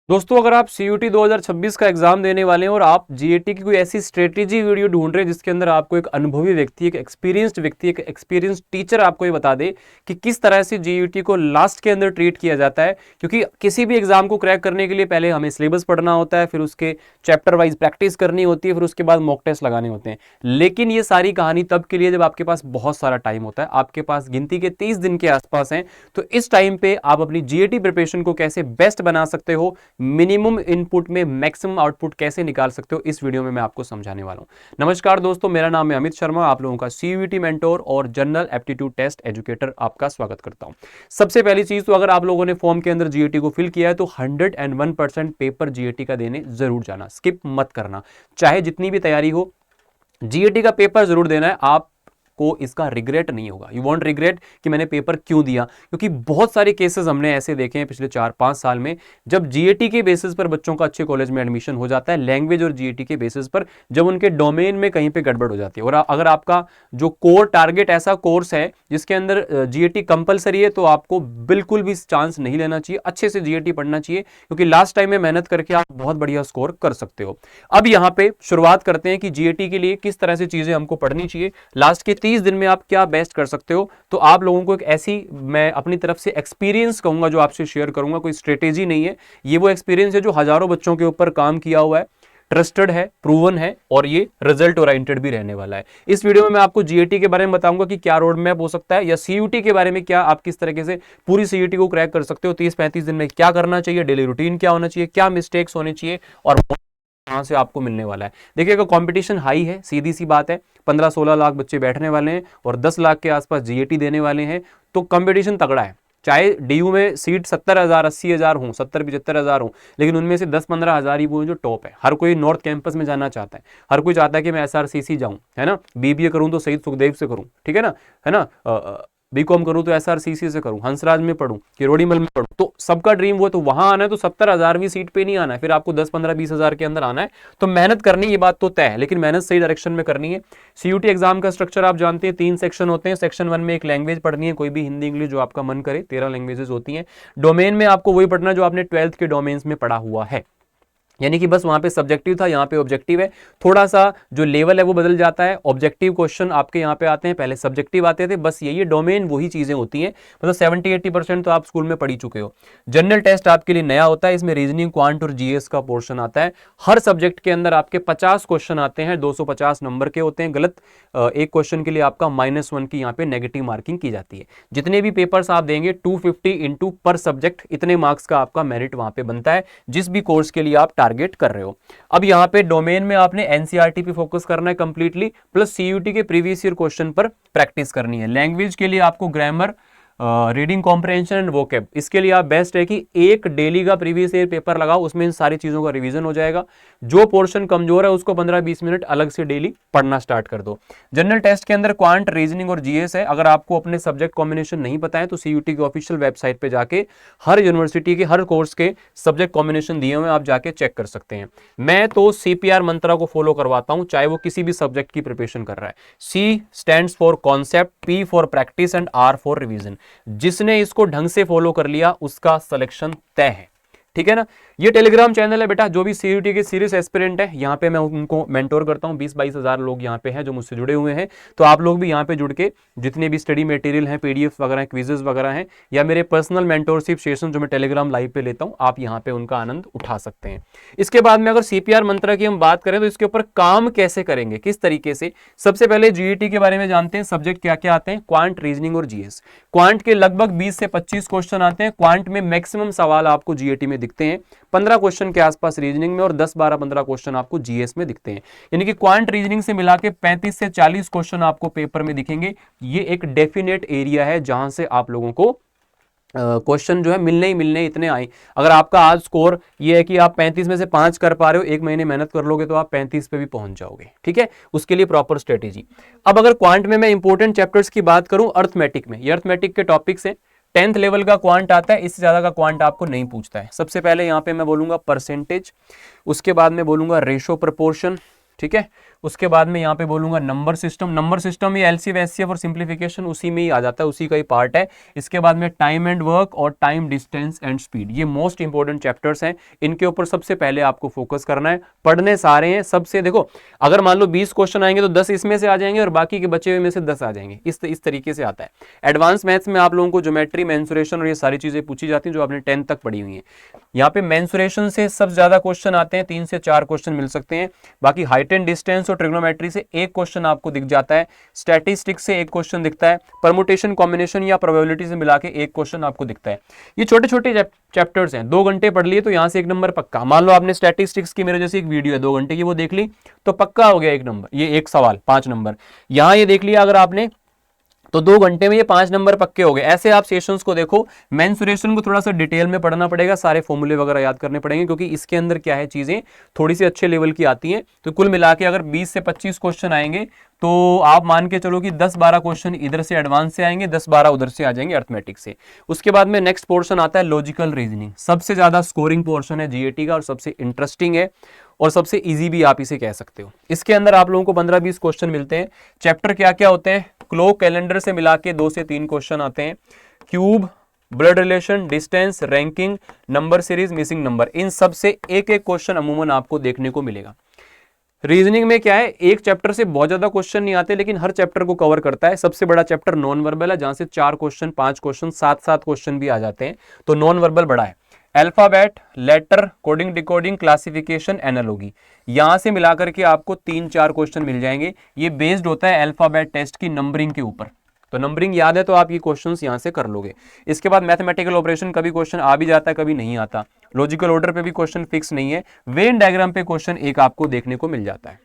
दोस्तों, अगर आप सीयूटी 2026 का एग्जाम देने वाले हैं और आप जीएटी की कोई ऐसी स्ट्रेटेजी वीडियो ढूंढ रहे हैं जिसके अंदर आपको एक अनुभवी व्यक्ति, एक एक्सपीरियंस्ड व्यक्ति, एक एक्सपीरियंस्ड टीचर आपको ये बता दे कि किस तरह से जीयूटी को लास्ट के अंदर ट्रीट किया जाता है, क्योंकि किसी भी एग्जाम को क्रैक करने के लिए पहले हमें सिलेबस पढ़ना होता है, फिर उसके चैप्टर वाइज प्रैक्टिस करनी होती है, फिर उसके बाद मॉक टेस्ट लगाने होते हैं। लेकिन ये सारी कहानी तब के लिए जब आपके पास बहुत सारा टाइम होता है, आपके पास गिनती के 30 दिन के आसपास हैं। तो इस टाइम पे आप अपनी जीएटी प्रिपरेशन को कैसे बेस्ट बना सकते हो, मिनिमम इनपुट में मैक्सिमम आउटपुट कैसे निकाल सकते हो, इस वीडियो में मैं आपको समझाने वाला हूं। नमस्कार दोस्तों, मेरा नाम है अमित शर्मा, आप लोगों का सीयूटी मेंटोर और जनरल एप्टीट्यूड टेस्ट एजुकेटर आपका स्वागत करता हूं। सबसे पहली चीज तो अगर आप लोगों ने फॉर्म के अंदर जीएटी को फिल किया है तो 101% पेपर जीएटी का देने जरूर जाना, स्किप मत करना। चाहे जितनी भी तैयारी हो, जीएटी का पेपर जरूर देना है। आप को इसका रिग्रेट नहीं होगा। यू वॉन्ट रिग्रेट कि मैंने पेपर क्यों दिया, क्योंकि बहुत सारे केसेस हमने ऐसे देखे हैं पिछले 4-5 साल में, जब जीएटी के बेसिस पर बच्चों का अच्छे कॉलेज में एडमिशन हो जाता है, लैंग्वेज और जीएटी के बेसिस पर, जब उनके डोमेन में कहीं पे गड़बड़ हो जाती है। और अगर आपका जो कोर टारगेट ऐसा कोर्स है जिसके अंदर जीएटी कंपलसरी है, तो आपको बिल्कुल भी चांस नहीं लेना चाहिए, अच्छे से जीएटी पढ़ना चाहिए, क्योंकि लास्ट टाइम में मेहनत करके आप बहुत बढ़िया स्कोर कर सकते हो। अब यहां पे शुरुआत करते हैं कि जीएटी के लिए किस तरह से चीजें हमको पढ़नी चाहिए, लास्ट के 30 दिन में आप क्या बेस्ट कर सकते हो। तो आप लोगों को एक ऐसी, मैं अपनी तरफ से एक्सपीरियंस कहूंगा जो आपसे शेयर करूंगा, कोई स्ट्रेटेजी नहीं है, ये वो एक्सपीरियंस है जो हजारों बच्चों के ऊपर काम किया हुआ है, ट्रस्टेड है, प्रूवन है, और ये रिजल्ट ओरिएंटेड भी रहने वाला है। इस वीडियो में मैं आपको जीएटी के बारे में बताऊंगा कि क्या रोड मैप हो सकता है, या सीयूटी के बारे में क्या आप किस तरीके से पूरी सीयूटी को क्रैक कर सकते हो, 30-35 दिन में क्या करना चाहिए, डेली रूटीन क्या होना चाहिए, क्या मिस्टेक्स होने चाहिए, और कहां से आपको मिलने वाला है। देखिए, अगर कंपटीशन हाई है, सीधी सी बात है, 15-16 लाख बच्चे बैठने वाले हैं और 10 लाख के आसपास जीएटी देने वाले हैं, तो कंपटीशन तगड़ा है। चाहे डीयू में सीट 70,000 80,000 हो, 70-75,000 हो, लेकिन उनमें से 10-15,000 ही वो जो टॉप है। हर कोई नॉर्थ कैंपस में जाना चाहता है, हर कोई चाहता है कि मैं एसआरसीसी जाऊं, है ना, बीबीए करूं तो शहीद सुखदेव से करूं, ठीक है ना, बीकॉम करूं तो एसआरसीसी से करूं, हंसराज में पढ़ूं, किरोड़ीमल में पढ़ूं, तो सबका ड्रीम वो है। तो वहां आना है तो 70,000वीं सीट पे नहीं आना है, फिर आपको 10-15-20,000 के अंदर आना है। तो मेहनत करनी, ये बात तो तय है, लेकिन मेहनत सही डायरेक्शन में करनी है। सीयूटी एग्जाम का स्ट्रक्चर आप जानते हैं, 3 सेक्शन होते हैं। सेक्शन 1 में एक लैंग्वेज पढ़नी है, कोई भी हिंदी इंग्लिश जो आपका मन करे, 13 लैंग्वेजेस होती हैं। डोमेन में आपको वही पढ़ना जो आपने 12th के डोमेन्स में पढ़ा हुआ है, यानी कि बस वहां पे सब्जेक्टिव था, यहाँ पे ऑब्जेक्टिव है। थोड़ा सा जो लेवल है वो बदल जाता है, ऑब्जेक्टिव क्वेश्चन आपके यहाँ पे आते हैं, पहले सब्जेक्टिव आते थे, बस यही डोमेन वही चीजें होती हैं। मतलब 70-80% तो आप स्कूल में पढ़ ही चुके हो। जनरल टेस्ट आपके लिए नया होता है, इसमें रीजनिंग, क्वांट और जीएस का पोर्शन आता है। हर सब्जेक्ट के अंदर आपके 50 क्वेश्चन आते हैं, 250 नंबर के होते हैं। गलत एक क्वेश्चन के लिए आपका -1 की यहाँ पे नेगेटिव मार्किंग की जाती है। जितने भी पेपर्स आप देंगे 250 इंटू पर सब्जेक्ट, इतने मार्क्स का आपका मेरिट वहां पे बनता है, जिस भी कोर्स के लिए आप टारगेट कर रहे हो। अब यहां पे डोमेन में आपने एनसीईआरटी पे फोकस करना है कंप्लीटली, प्लस सीयूटी के प्रीवियस ईयर क्वेश्चन पर प्रैक्टिस करनी है। लैंग्वेज के लिए आपको grammar, reading comprehension and vocab, इसके लिए आप बेस्ट है कि एक डेली का प्रीवियस ईयर पेपर लगाओ, उसमें इन सारी चीजों का रिवीजन हो जाएगा। जो पोर्शन कमजोर है उसको 15-20 मिनट अलग से डेली पढ़ना स्टार्ट कर दो। जनरल टेस्ट के अंदर क्वांट, रीजनिंग और जीएस है। अगर आपको अपने सब्जेक्ट कॉम्बिनेशन नहीं पता है तो सीयूटी की ऑफिशियल वेबसाइट पे जाके हर यूनिवर्सिटी के हर कोर्स के सब्जेक्ट कॉम्बिनेशन दिए हुए आप जाके चेक कर सकते हैं। मैं तो सीपीआर मंत्रा को फॉलो करवाता हूं, चाहे वो किसी भी सब्जेक्ट की प्रिपरेशन कर रहा है। C stands for concept, P for practice and R for revision. जिसने इसको ढंग से फॉलो कर लिया उसका सिलेक्शन तय है, ठीक है ना। ये टेलीग्राम चैनल है बेटा, जो भी सीयूटी के सीरियस एस्पिरेंट है, यहाँ पे मैं उनको मेंटोर करता हूँ। 20-22 हजार लोग यहाँ पे हैं जो मुझसे जुड़े हुए हैं। तो आप लोग भी यहाँ पे जुड़ के जितने भी स्टडी मटेरियल हैं, पीडीएफ वगैरह, क्विजेस वगैरह हैं, या मेरे पर्सनल मेंटोरशिप सेशन जो मैं टेलीग्राम लाइव पे लेता हूँ, आप यहाँ पे उनका आनंद उठा सकते हैं। इसके बाद में अगर सीपीआर मंत्रा की हम बात करें तो इसके ऊपर काम कैसे करेंगे, किस तरीके से, सबसे पहले जीईटी के बारे में जानते हैं। सब्जेक्ट क्या क्या आते हैं, क्वांट, रीजनिंग और जीएस। क्वांट के लगभग 20 से 25 क्वेश्चन आते हैं। क्वांट में मैक्सिमम सवाल आपको जीएटी में दिखते हैं, 15 क्वेश्चन के आसपास रीजनिंग में, और 10-12-15 क्वेश्चन आपको जीएस में दिखते हैं। यानी कि क्वांट रीजनिंग से मिला के 35 से 40 क्वेश्चन आपको पेपर में दिखेंगे। ये एक डेफिनेट एरिया है जहां से आप लोगों को क्वेश्चन जो है मिलने ही मिलने इतने आए। अगर आपका आज स्कोर ये है कि आप 35 में से 5 कर पा रहे हो, एक महीने मेहनत कर लोगे तो आप 35 पे भी पहुंच जाओगे, ठीक है। उसके लिए प्रॉपर स्ट्रेटेजी। अब अगर क्वांट में मैं इंपॉर्टेंट चैप्टर्स की बात करूं, अर्थमेटिक में, ये अर्थमेटिक के टॉपिक्स हैं। 10th लेवल का क्वांट आता है, इससे ज्यादा का क्वांट आपको नहीं पूछता है। सबसे पहले यहां पे मैं बोलूंगा परसेंटेज, उसके बाद में बोलूंगा रेशो प्रपोर्शन, ठीक है, उसके बाद में यहाँ पे बोलूंगा नंबर सिस्टम ये एलसीएफ एचसीएफ और सिंप्लीफिकेशन उसी में ही आ जाता है, उसी का ही पार्ट है। इसके बाद में टाइम एंड वर्क और टाइम डिस्टेंस एंड स्पीड, ये मोस्ट इंपॉर्टेंट चैप्टर्स हैं, इनके ऊपर सबसे पहले आपको फोकस करना है। पढ़ने सारे हैं सबसे, देखो अगर मान लो 20 क्वेश्चन आएंगे तो 10 इसमें से आ जाएंगे और बाकी के बचे हुए में से 10 आ जाएंगे, इस तरीके से आता है। एडवांस मैथ्स में आप लोगों को ज्योमेट्री, मेंसुरेशन और ये सारी चीजें पूछी जाती हैं जो आपने 10th तक पढ़ी हुई है। यहाँ पे मेंसुरेशन से सबसे ज्यादा क्वेश्चन आते हैं, 3 से 4 क्वेश्चन मिल सकते हैं। बाकी हाइट एंड डिस्टेंस और ट्रिग्नोमेट्री से एक क्वेश्चन आपको दिख जाता है, स्टैटिस्टिक्स से एक क्वेश्चन दिखता है, परमुटेशन कॉम्बिनेशन या प्रोबेबिलिटी से मिला के एक क्वेश्चन आपको दिखता है। ये छोटे छोटे चैप्टर्स हैं, 2 घंटे पढ़ लिए तो यहाँ से 1 नंबर पक्का। मान लो आपने स्टैटिस्टिक्स की मेरे जैसी एक वीडियो है 2 घंटे की, वो देख ली तो पक्का हो गया 1 नंबर, ये एक सवाल 5 नंबर। यहाँ ये देख लिया अगर आपने तो 2 घंटे में ये 5 नंबर पक्के हो गए। ऐसे आप सेशंस को देखो। मेंसुरेशन को थोड़ा सा डिटेल में पढ़ना पड़ेगा, सारे फॉर्मूले वगैरह याद करने पड़ेंगे, क्योंकि इसके अंदर क्या है चीजें थोड़ी सी अच्छे लेवल की आती हैं। तो कुल मिला के अगर 20 से 25 क्वेश्चन आएंगे तो आप मान के चलो कि 10-12 क्वेश्चन इधर से एडवांस से आएंगे, 10-12 उधर से आ जाएंगे अर्थमेटिक से। उसके बाद में नेक्स्ट पोर्शन आता है लॉजिकल रीजनिंग, सबसे ज्यादा स्कोरिंग पोर्शन है जीएटी का और सबसे इंटरेस्टिंग है और सबसे इजी भी आप इसे कह सकते हो। इसके अंदर आप लोगों को 15-20 क्वेश्चन मिलते हैं। चैप्टर क्या क्या होते हैं, क्लॉक कैलेंडर से मिला के 2 से 3 क्वेश्चन आते हैं, cube, blood relation, distance, ranking, number series, missing number, इन सब से एक एक क्वेश्चन अमूमन आपको देखने को मिलेगा। रीजनिंग में क्या है, एक चैप्टर से बहुत ज्यादा क्वेश्चन नहीं आते लेकिन हर चैप्टर को कवर करता है। सबसे बड़ा चैप्टर नॉन वर्बल है, जहां से 4 क्वेश्चन, 5 क्वेश्चन, 7-7 क्वेश्चन भी आ जाते हैं, तो नॉन वर्बल बड़ा है। Alphabet, letter, coding, decoding, classification, analogy, यहां से मिलाकर के आपको 3-4 क्वेश्चन मिल जाएंगे। ये बेस्ड होता है अल्फाबेट टेस्ट की नंबरिंग के ऊपर, तो नंबरिंग याद है तो आप ये क्वेश्चंस यहां से कर लोगे। इसके बाद मैथमेटिकल ऑपरेशन, कभी क्वेश्चन आ भी जाता है कभी नहीं आता। लॉजिकल ऑर्डर पे भी क्वेश्चन फिक्स नहीं है। वेन डायग्राम पे क्वेश्चन एक आपको देखने को मिल जाता है।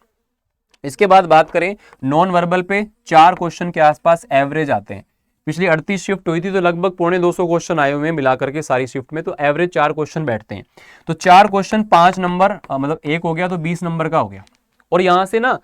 इसके बाद बात करें नॉन वर्बल पे, 4 क्वेश्चन के आसपास एवरेज आते हैं। पिछली 38 शिफ्ट हुई थी तो लगभग 250 क्वेश्चन आए हुए हैं मिला करके सारी शिफ्ट में, तो एवरेज 4 क्वेश्चन बैठते हैं। तो 4 क्वेश्चन 5 नंबर, मतलब 1 हो गया तो 20 नंबर का हो गया। और यहां से ना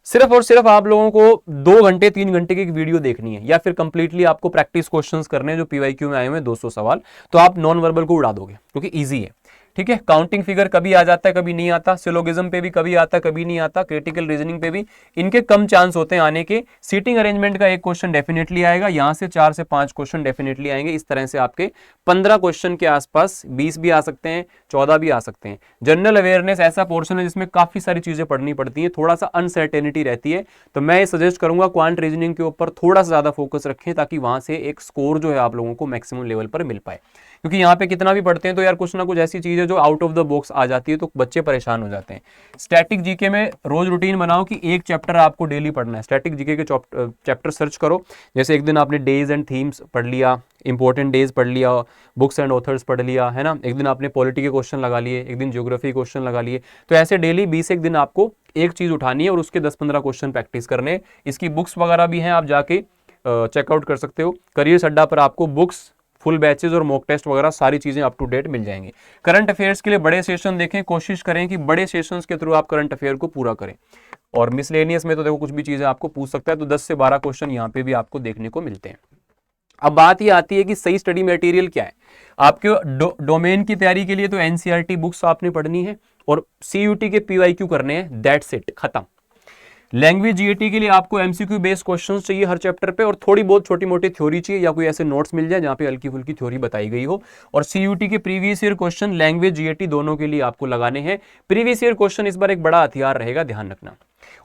सिर्फ और सिर्फ आप लोगों को 2 घंटे 3 घंटे की एक वीडियो देखनी है, या फिर कंप्लीटली आपको प्रैक्टिस क्वेश्चंस करने हैं जो पीवाईक्यू में आए हुए हैं 200 सवाल, तो आप नॉन वर्बल को उड़ा दोगे क्योंकि इजी है। ठीक है, काउंटिंग फिगर कभी आ जाता है कभी नहीं आता, सिलोगिज्म पे भी कभी आता है कभी नहीं आता, क्रिटिकल रीजनिंग पे भी इनके कम चांस होते हैं आने के। सीटिंग अरेंजमेंट का एक क्वेश्चन डेफिनेटली आएगा, यहां से 4 से 5 क्वेश्चन डेफिनेटली आएंगे। इस तरह से आपके 15 क्वेश्चन के आसपास, 20 भी आ सकते हैं, 14 भी आ सकते हैं। जनरल अवेयरनेस ऐसा पोर्शन है जिसमें काफी सारी चीजें पढ़नी पड़ती है, थोड़ा सा अनसर्टेनिटी रहती है, तो मैं सजेस्ट करूंगा क्वांट रीजनिंग के ऊपर थोड़ा सा ज्यादा फोकस रखें ताकि वहां से एक स्कोर जो है आप लोगों को मैक्सिमम लेवल पर मिल पाए। क्योंकि यहाँ पे कितना भी पढ़ते हैं तो यार कुछ ना कुछ ऐसी चीज है जो आउट ऑफ द बॉक्स आ जाती है तो बच्चे परेशान हो जाते हैं। स्टैटिक जीके में रोज रूटीन बनाओ कि एक चैप्टर आपको डेली पढ़ना है। स्टैटिक जीके के चैप्टर सर्च करो, जैसे एक दिन आपने डेज एंड थीम्स पढ़ लिया, इंपॉर्टेंट डेज पढ़ लिया, बुक्स एंड ऑथर्स पढ़ लिया, है ना, एक दिन आपने पॉलिटी के क्वेश्चन लगा लिए, एक दिन ज्योग्राफी क्वेश्चन लगा लिए, तो ऐसे डेली 20 एक दिन आपको एक चीज उठानी है और उसके 10-15 क्वेश्चन प्रैक्टिस करने। इसकी बुक्स वगैरह भी हैं, आप जाके चेकआउट कर सकते हो। करियर अड्डा पर आपको बुक्स, फुल बैचेज और मॉक टेस्ट वगैरह सारी चीजें अप टू डेट मिल जाएंगी। करंट अफेयर्स के लिए बड़े सेशन देखें, कोशिश करें कि बड़े सेशंस के थ्रू आप करंट अफेयर को पूरा करें। और मिसलेनियस में तो देखो कुछ भी चीजें आपको पूछ सकता है, तो 10 से 12 क्वेश्चन यहाँ पे भी आपको देखने को मिलते हैं। अब बात ये आती है कि सही स्टडी मटेरियल क्या है। आपके डोमेन की तैयारी के लिए तो एनसीईआरटी बुक्स आपने पढ़नी है और सीयूटी के पीवाईक्यू करने हैं, दैट्स इट, खत्म। लैंग्वेज जीएटी के लिए आपको एमसीक्यू बेस्ड क्वेश्चंस चाहिए हर चैप्टर पे, और थोड़ी बहुत छोटी मोटी थ्योरी चाहिए या कोई ऐसे नोट्स मिल जाए जहां पे हल्की फुल्की थ्योरी बताई गई हो। और सीयूटी के previous year question, language GAT दोनों के लिए आपको लगाने हैं। प्रीवियस ईयर क्वेश्चन इस बार एक बड़ा हथियार रहेगा, ध्यान रखना।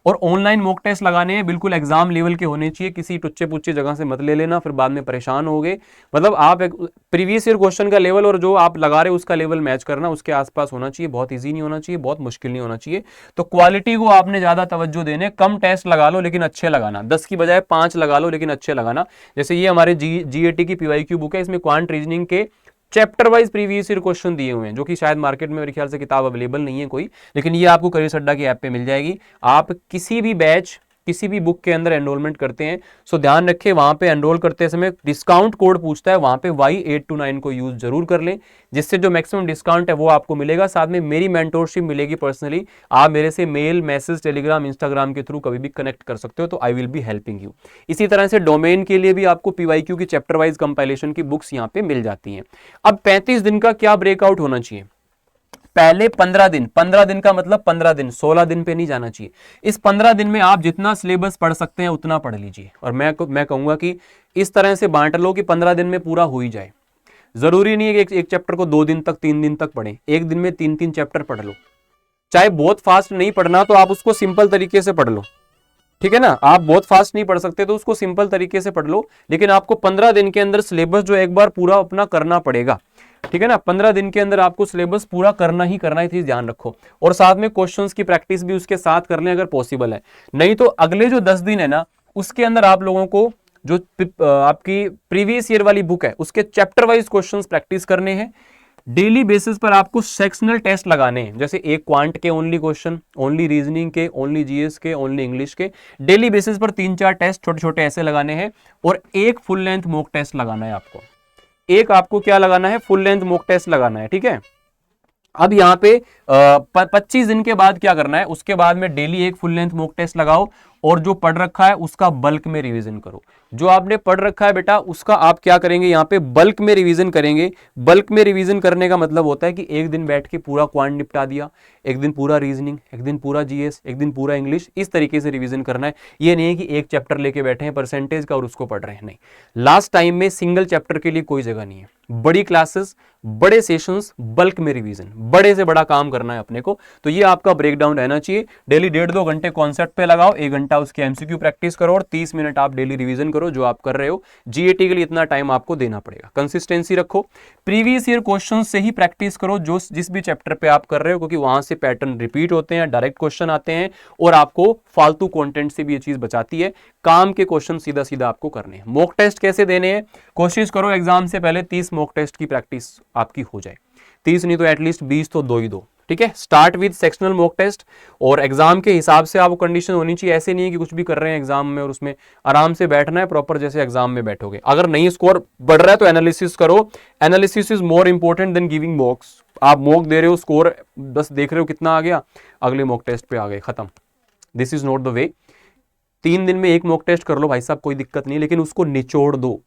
और ऑनलाइन मॉक टेस्ट लगाने हैं, बिल्कुल एग्जाम लेवल के होने चाहिए, किसी टुच्चे पुच्चे जगह से मत ले लेना फिर बाद में परेशान होगे। मतलब आप प्रीवियस ईयर क्वेश्चन का लेवल और जो आप लगा रहे हो उसका लेवल मैच करना, उसके आसपास होना चाहिए, बहुत इजी नहीं होना चाहिए, बहुत मुश्किल नहीं होना चाहिए। तो क्वालिटी को आपने ज्यादा तवज्जो देने, कम टेस्ट लगा लो लेकिन अच्छे लगाना, 10 की बजाय 5 लगा लो लेकिन अच्छे लगाना। जैसे ये हमारे जीएटी की पीवाईक्यू बुक है, इसमें क्वांट रीजनिंग के chapter wise previous year question दिए हुए हैं, जो कि शायद मार्केट में मेरे ख्याल से किताब अवेलेबल नहीं है कोई, लेकिन ये आपको करियर अड्डा की ऐप पे मिल जाएगी। आप किसी भी बैच, किसी भी बुक के अंदर एनरोलमेंट करते हैं, सो ध्यान रखें वहां पे एनरोल करते समय डिस्काउंट कोड पूछता है, वहां पे Y829 को यूज जरूर कर लें, जिससे जो मैक्सिमम डिस्काउंट है वो आपको मिलेगा। साथ में मेरी मेंटोरशिप मिलेगी पर्सनली, आप मेरे से मेल, मैसेज, टेलीग्राम, इंस्टाग्राम के थ्रू कभी भी कनेक्ट कर सकते हो, तो I will be helping you. इसी तरह से डोमेन के लिए भी आपको पीवाईक्यू की चैप्टर वाइज कंपाइलेशन की बुक्स यहाँ पे मिल जाती हैं। अब 35 दिन का क्या ब्रेकआउट होना चाहिए, पहले 15 दिन का मतलब 15 दिन, 16 दिन पे नहीं जाना चाहिए। इस 15 दिन में आप जितना सिलेबस पढ़ सकते हैं उतना पढ़ लीजिए। और मैं कहूंगा कि इस तरह से बांट लो कि 15 दिन में पूरा हो ही जाए। जरूरी नहीं है कि एक चैप्टर को 2 दिन तक 3 दिन तक पढ़ें, एक दिन में 3 चैप्टर पढ़ लो। चाहे बहुत फास्ट नहीं पढ़ना तो आप उसको सिंपल तरीके से पढ़ लो, ठीक है ना। आप बहुत फास्ट नहीं पढ़ सकते तो उसको सिंपल तरीके से पढ़ लो, लेकिन आपको 15 दिन के अंदर सिलेबस जो एक बार पूरा अपना करना पड़ेगा, ठीक है ना। 15 दिन के अंदर आपको सिलेबस पूरा करना ही करना है, चीज ध्यान रखो। और साथ में क्वेश्चंस की प्रैक्टिस भी उसके साथ कर लें अगर पॉसिबल है। नहीं तो अगले जो 10 दिन है ना, उसके अंदर आप लोगों को जो आपकी प्रीवियस ईयर वाली बुक है उसके चैप्टर वाइज क्वेश्चंस प्रैक्टिस करने हैं। डेली बेसिस पर आपको सेक्शनल टेस्ट लगाने हैं, जैसे एक क्वांट के ओनली क्वेश्चन, ओनली रीजनिंग के, ओनली जीएस के, ओनली इंग्लिश के। डेली बेसिस पर 3-4 टेस्ट छोटे छोटे ऐसे लगाने हैं और एक फुल लेंथ मॉक टेस्ट लगाना है आपको। एक आपको क्या लगाना है, फुल लेंथ मॉक टेस्ट लगाना है, ठीक है। अब यहाँ पे 25 दिन के बाद क्या करना है, उसके बाद में डेली एक फुल लेंथ मॉक टेस्ट लगाओ और जो पढ़ रखा है उसका बल्क में रिवीजन करो। जो आपने पढ़ रखा है बेटा उसका आप क्या करेंगे, यहाँ पे बल्क में रिवीजन करेंगे। बल्क में रिवीजन करने का मतलब होता है कि एक दिन बैठ के पूरा क्वांट निपटा दिया, एक दिन पूरा रीजनिंग, एक दिन पूरा जीएस, एक दिन पूरा इंग्लिश, इस तरीके से रिवीजन करना है। ये नहीं है कि एक चैप्टर लेके बैठे हैं परसेंटेज का और उसको पढ़ रहे हैं, नहीं। लास्ट टाइम में सिंगल चैप्टर के लिए कोई जगह नहीं है। बड़ी क्लासेस, बड़े सेशंस, बल्क में रिवीजन, बड़े से बड़ा काम करना है अपने को। तो ये आपका ब्रेकडाउन रहना चाहिए। डेली 1.5-2 घंटे कॉन्सेप्ट पे लगाओ, 1 घंटा उसके एमसीक्यू प्रैक्टिस करो और 30 मिनट आप डेली रिवीजन करो जो आप कर रहे हो। जीएटी के लिए इतना टाइम आपको देना पड़ेगा। कंसिस्टेंसी रखो, प्रीवियस ईयर क्वेश्चन से ही प्रैक्टिस करो जो जिस भी चैप्टर पे आप कर रहे हो, क्योंकि वहां से पैटर्न रिपीट होते हैं, डायरेक्ट क्वेश्चन आते हैं और आपको फालतू कंटेंट से भी ये चीज बचाती है। काम के क्वेश्चन सीधा सीधा आपको करने हैं। मॉक टेस्ट कैसे देने हैं, कोशिश करो एग्जाम से पहले 30 मॉक टेस्ट की प्रैक्टिस आपकी हो जाए। 30 नहीं तो एटलीस्ट 20 तो दो ही दो, ठीक है। Start with sectional mock test और एग्जाम के हिसाब से आपको कंडीशन होनी चाहिए। ऐसे नहीं है कि कुछ भी कर रहे हैं एग्जाम में और उसमें आराम से बैठना है प्रॉपर जैसे एग्जाम में बैठोगे। अगर नहीं स्कोर बढ़ रहा है तो एनालिसिस करो। Analysis is more important than giving mocks. आप मॉक दे रहे हो, स्कोर बस देख रहे हो कितना आ गया, अगले मॉक टेस्ट पे आ गए, खत्म। This is not the way. 3 दिन में एक मॉक टेस्ट कर लो भाई साहब, कोई दिक्कत नहीं, लेकिन उसको निचोड़ दो।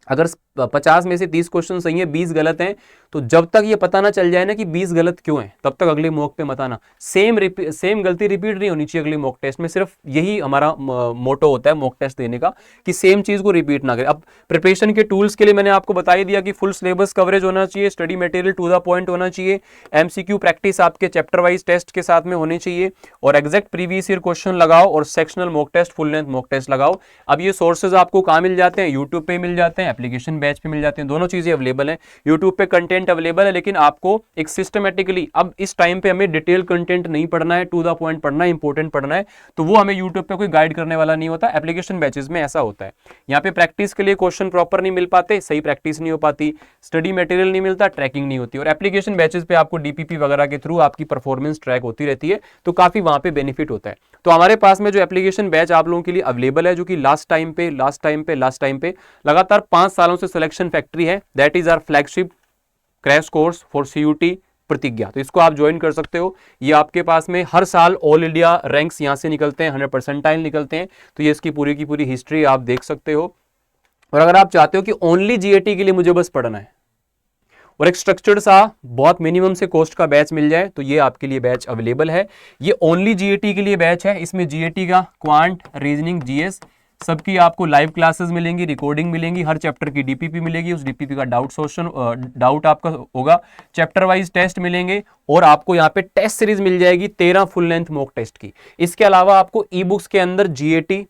अगर 50 में से 30 क्वेश्चन सही है, 20 गलत हैं, तो जब तक ये पता ना चल जाए ना कि 20 गलत क्यों है, तब तक अगले मॉक पे मत आना। सेम गलती रिपीट नहीं होनी चाहिए अगले मॉक टेस्ट में। सिर्फ यही हमारा मोटो होता है मॉक टेस्ट देने का कि सेम चीज को रिपीट ना करें। अब प्रिपरेशन के टूल्स के लिए मैंने आपको बता ही दिया कि फुल सिलेबस कवरेज होना चाहिए, study material to the point होना चाहिए, एमसीक्यू प्रैक्टिस आपके चैप्टर वाइज टेस्ट के साथ में होनी चाहिए और एग्जैक्ट प्रीवियस ईयर क्वेश्चन लगाओ और sectional mock test, full length mock test लगाओ। अब ये सोर्सेज आपको कहाँ मिल जाते हैं, यूट्यूब पे मिल जाते हैं, एप्लीकेशन बैच पे मिल जाते हैं, दोनों चीजें अवेलेबल हैं। यूट्यूब पे कंटेंट अवेलेबल है, लेकिन आपको एक सिस्टमेटिकली, अब इस टाइम पे हमें डिटेल कंटेंट नहीं पढ़ना है, टू द पॉइंट पढ़ना है, इंपॉर्टेंट पढ़ना है, तो वो हमें यूट्यूब पे कोई गाइड करने वाला नहीं होता। एप्लीकेशन बैचेस में ऐसा होता है। यहाँ पे प्रैक्टिस के लिए क्वेश्चन प्रॉपर नहीं मिल पाते, सही प्रैक्टिस नहीं हो पाती, स्टडी मटेरियल नहीं मिलता, ट्रैकिंग नहीं होती। और एप्लीकेशन बैचेस पे आपको डीपीपी वगैरह के थ्रू आपकी परफॉर्मेंस ट्रैक होती रहती है, तो काफी वहां पे बेनिफिट होता है। तो हमारे पास में जो एप्लीकेशन बैच आप लोगों के लिए अवेलेबल है, जो कि लास्ट टाइम पे लगातार 5 सालों से सिलेक्शन फैक्ट्री है, that is our flagship crash course for CUET Pratigya. तो इसको आप ज्वाइन कर सकते हो। ये आपके पास में हर साल ऑल इंडिया रैंक्स यहाँ से निकलते हैं, 100 परसेंटाइल निकलते हैं। तो ये इसकी पूरी की पूरी हिस्ट्री आप देख सकते हो। और अगर आप चाहते हो कि ओनली जीएटी के लिए मुझे बस पढ़ना है और एक स्ट्रक्चर्ड सा बहुत मिनिमम से कॉस्ट का बैच मिल जाए, तो ये आपके लिए बैच अवेलेबल है। ये ओनली जीएटी के लिए बैच है। इसमें जीएटी का क्वांट, रीजनिंग, जीएस सबकी आपको लाइव क्लासेस मिलेंगी, रिकॉर्डिंग मिलेंगी, हर चैप्टर की डीपीपी मिलेगी, उस डीपीपी का डाउट आपका होगा, चैप्टर वाइज टेस्ट मिलेंगे और आपको यहाँ पे टेस्ट सीरीज मिल जाएगी 13 फुल लेंथ मॉक टेस्ट की। इसके अलावा आपको ई बुक्स के अंदर जीएटी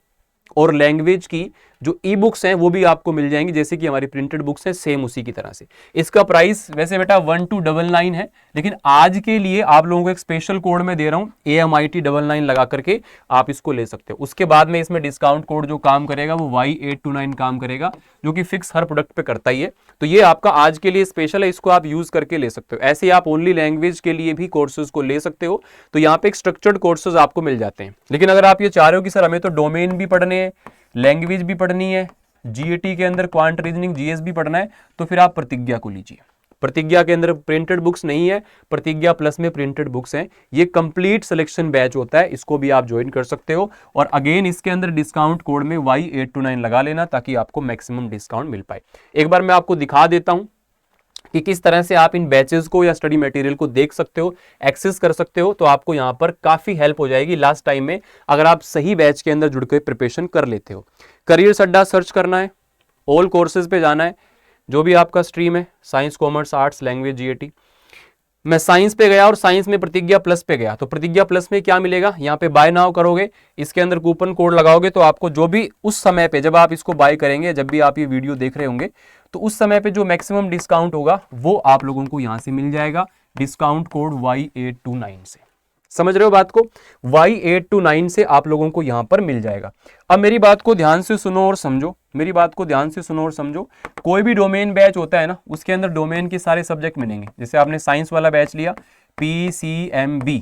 और लैंग्वेज की जो ई बुक्स हैं वो भी आपको मिल जाएंगी, जैसे कि हमारी प्रिंटेड बुक्स हैं सेम उसी की तरह से। इसका प्राइस वैसे बेटा 1299 है, लेकिन आज के लिए आप लोगों को एक स्पेशल कोड में दे रहा हूं, AMIT99 लगा करके आप इसको ले सकते हो। उसके बाद में इसमें डिस्काउंट कोड जो काम करेगा वो Y829 काम करेगा, जो कि फिक्स हर प्रोडक्ट पे करता ही है। तो ये आपका आज के लिए स्पेशल है, इसको आप यूज करके ले सकते हो। ऐसे आप ओनली लैंग्वेज के लिए भी कोर्सेज को ले सकते हो। तो यहाँ पे एक स्ट्रक्चर्ड कोर्सेज आपको मिल जाते हैं। लेकिन अगर आप ये चाह रहे हो कि सर हमें तो डोमेन भी पढ़ने हैं, लैंग्वेज भी पढ़नी है, जीएटी के अंदर क्वांट, रीजनिंग, जीएस भी पढ़ना है, तो फिर आप प्रतिज्ञा को लीजिए। प्रतिज्ञा के अंदर प्रिंटेड बुक्स नहीं है, प्रतिज्ञा प्लस में प्रिंटेड बुक्स हैं। ये कंप्लीट सिलेक्शन बैच होता है, इसको भी आप ज्वाइन कर सकते हो। और अगेन इसके अंदर डिस्काउंट कोड में Y829 लगा लेना ताकि आपको मैक्सिमम डिस्काउंट मिल पाए। एक बार मैं आपको दिखा देता हूं कि किस तरह से आप इन बैचेस को या स्टडी मटेरियल को देख सकते हो, एक्सेस कर सकते हो, तो आपको यहां पर काफी हेल्प हो जाएगी लास्ट टाइम में, अगर आप सही बैच के अंदर जुड़ के प्रिपरेशन कर लेते हो। करियर्स अड्डा सर्च करना है, ऑल कोर्सेज पे जाना है, जो भी आपका स्ट्रीम है, science, commerce, arts, language, GAT. मैं साइंस पे गया और साइंस में प्रतिज्ञा प्लस पे गया, तो प्रतिज्ञा प्लस में क्या मिलेगा, यहाँ पे बाय नाउ करोगे, इसके अंदर कूपन कोड लगाओगे, तो आपको जो भी उस समय पे जब आप इसको बाय करेंगे, जब भी आप ये वीडियो देख रहे होंगे, तो उस समय पे जो मैक्सिमम डिस्काउंट होगा वो आप लोगों को यहां से मिल जाएगा, डिस्काउंट कोड Y829 से। समझ रहे हो बात को, Y829 से आप लोगों को यहां पर मिल जाएगा। अब मेरी बात को ध्यान से सुनो और समझो, मेरी बात को ध्यान से सुनो और समझो। कोई भी डोमेन बैच होता है ना, उसके अंदर डोमेन के सारे सब्जेक्ट मिलेंगे। जैसे आपने साइंस वाला बैच लिया, PCMB,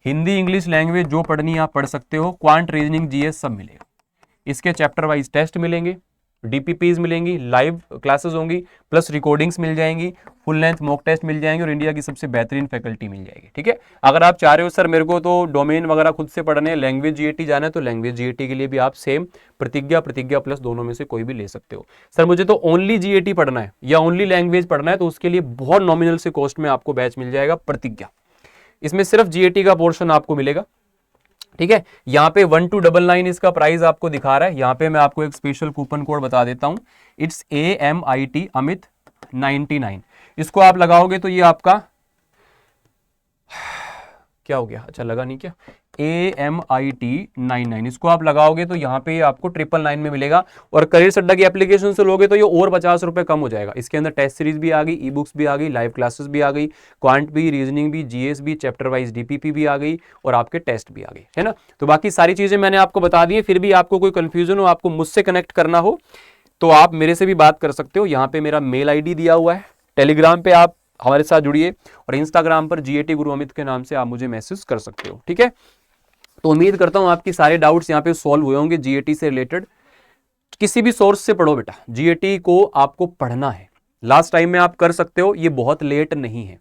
हिंदी इंग्लिश लैंग्वेज जो पढ़नी आप पढ़ सकते हो, क्वांट, रीजनिंग, जीएस सब मिलेगा। इसके चैप्टर वाइज टेस्ट मिलेंगे, डीपीपीज मिलेंगी, लाइव क्लासेस होंगी, प्लस रिकॉर्डिंग्स मिल जाएंगी, फुल लेंथ मॉक टेस्ट मिल जाएंगे और इंडिया की सबसे बेहतरीन फैकल्टी मिल जाएगी। ठीक है, अगर आप चाह रहे हो सर मेरे को तो डोमेन वगैरह खुद से पढ़ने, लैंग्वेज जीएटी जाना है, तो लैंग्वेज जीएटी के लिए भी आप सेम प्रतिज्ञा प्लस दोनों में से कोई भी ले सकते हो। सर मुझे तो ओनली जीएटी पढ़ना है या ओनली लैंग्वेज पढ़ना है, तो उसके लिए बहुत नॉमिनल से कॉस्ट में आपको बैच मिल जाएगा प्रतिज्ञा। इसमें सिर्फ जीएटी का पोर्शन आपको मिलेगा। ठीक है, यहाँ पे 1299 इसका प्राइस आपको दिखा रहा है। यहाँ पे मैं आपको एक स्पेशल कूपन कोड बता देता हूँ, इट्स AMIT अमित 99। इसको आप लगाओगे तो ये आपका क्या हो गया, अच्छा लगा नहीं क्या, AMIT 99, इसको आप लगाओगे तो यहाँ पे आपको 999 में मिलेगा। और करियर अड्डा की एप्लीकेशन से लोगे तो ये और 50 रुपए कम हो जाएगा। इसके अंदर टेस्ट सीरीज भी आ गई, ई बुक्स भी आ गई, लाइव क्लासेस भी आ गई, क्वांट भी, रीजनिंग भी, जीएस भी, चैप्टर वाइज डीपीपी भी आ गई और आपके टेस्ट भी आ गए, है ना। तो बाकी सारी चीजें मैंने आपको बता दी है। फिर भी आपको कोई कंफ्यूजन हो, आपको मुझसे कनेक्ट करना हो, तो आप मेरे से भी बात कर सकते हो। यहाँ पे मेरा मेल ID दिया हुआ है, टेलीग्राम पे आप हमारे साथ जुड़िए और इंस्टाग्राम पर GAT गुरु अमित के नाम से आप मुझे मैसेज कर सकते हो। ठीक है, तो उम्मीद करता हूं आपके सारे डाउट्स यहाँ पे सॉल्व हुए होंगे जीएटी से रिलेटेड। किसी भी सोर्स से पढ़ो बेटा, जीएटी को आपको पढ़ना है, लास्ट टाइम में आप कर सकते हो, ये बहुत लेट नहीं है।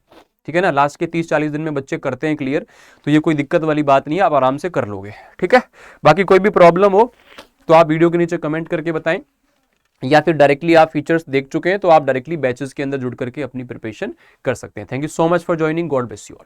ठीक है ना, लास्ट के 30-40 दिन में बच्चे करते हैं क्लियर, तो ये कोई दिक्कत वाली बात नहीं है, आप आराम से कर लोगे। ठीक है, बाकी कोई भी प्रॉब्लम हो तो आप वीडियो के नीचे कमेंट करके बताएं, या फिर डायरेक्टली आप फीचर्स देख चुके हैं तो आप डायरेक्टली बैचेस के अंदर जुड़ करके अपनी प्रिपरेशन कर सकते हैं। Thank you so much for joining, God bless you all.